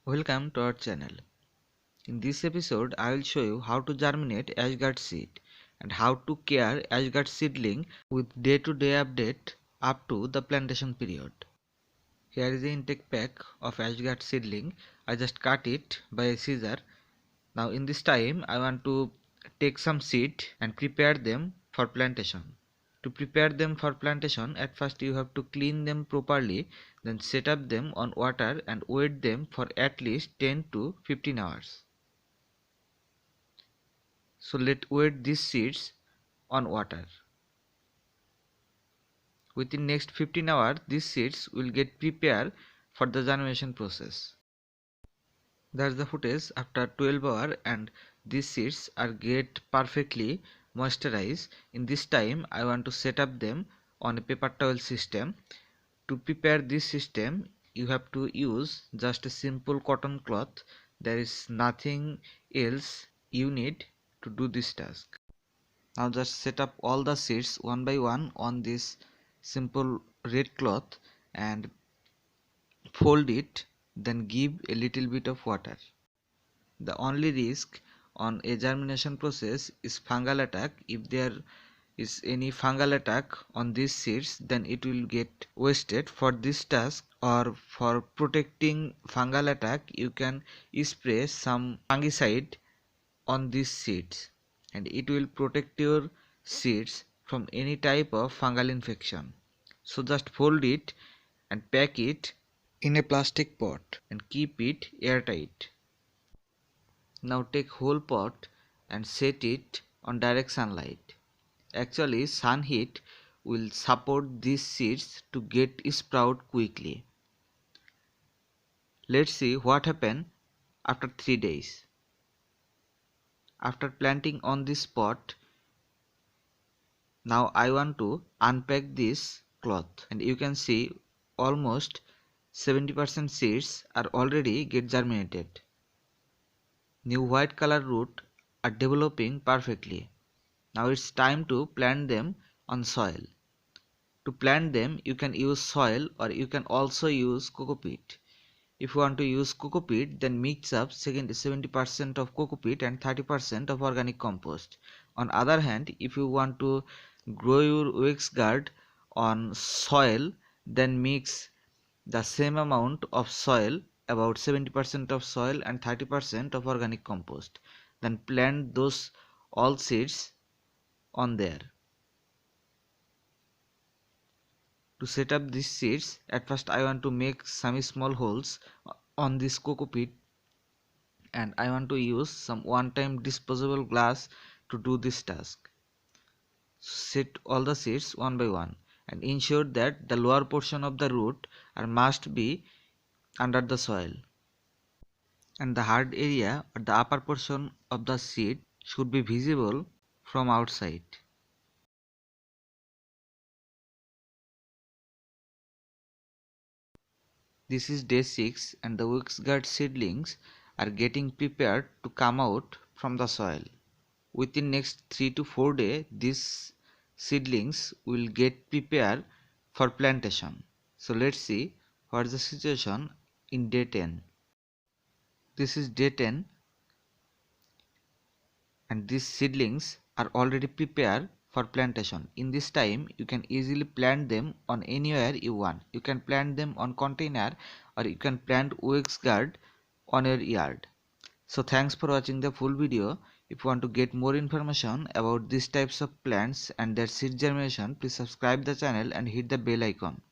Welcome to our channel. In this episode, I will show you how to germinate Ashgard seed and how to care Ashgard seedling with day-to-day update up to the plantation period. Here is the intake pack of Ashgard seedling. I just cut it by a scissor. Now in this time, I want to take some seed and prepare them for plantation. To prepare them for plantation, at first you have to clean them properly, then set up them on water and wait them for at least 10 to 15 hours. So let's wait these seeds on water. Within next 15 hours, these seeds will get prepared for the germination process. That's the footage after 12 hours and these seeds are get perfectly moisturized. In this time, I want to set up them on a paper towel system. To prepare this system, you have to use just a simple cotton cloth. There is nothing else you need to do this task. Now just set up all the seeds one by one on this simple red cloth and fold it, then give a little bit of water. The only risk on a germination process is fungal attack. If there is any fungal attack on these seeds, then it will get wasted. For this task or for protecting fungal attack, you can spray some fungicide on these seeds and it will protect your seeds from any type of fungal infection. So just fold it and pack it in a plastic pot and keep it airtight. Now take whole pot and set it on direct sunlight. Actually, sun heat will support these seeds to get sprout quickly. Let's see what happened after 3 days. After planting on this pot, now I want to unpack this cloth and you can see almost 70% seeds are already get germinated. New white color root are developing perfectly. Now it's time to plant them on soil. To plant them, you can use soil or you can also use coco peat. If you want to use coco peat, then mix up 70% of coco peat and 30% of organic compost. On other hand, if you want to grow your wax guard on soil, then mix the same amount of soil, about 70% of soil and 30% of organic compost. Then plant those all seeds on there. To set up these seeds, at first I want to make some small holes on this coco peat and I want to use some one-time disposable glass to do this task. Set all the seeds one by one and ensure that the lower portion of the root must be under the soil and the hard area or the upper portion of the seed should be visible from outside. This is day 6 and the waxguard seedlings are getting prepared to come out from the soil. Within next 3 to 4 days, these seedlings will get prepared for plantation. So let's see what is the situation in day 10. This is day 10 and these seedlings are already prepared for plantation. In this time, you can easily plant them on anywhere you want. You can plant them on container or you can plant wax guard on your yard. So thanks for watching the full video. If you want to get more information about these types of plants and their seed germination, please subscribe the channel and hit the bell icon.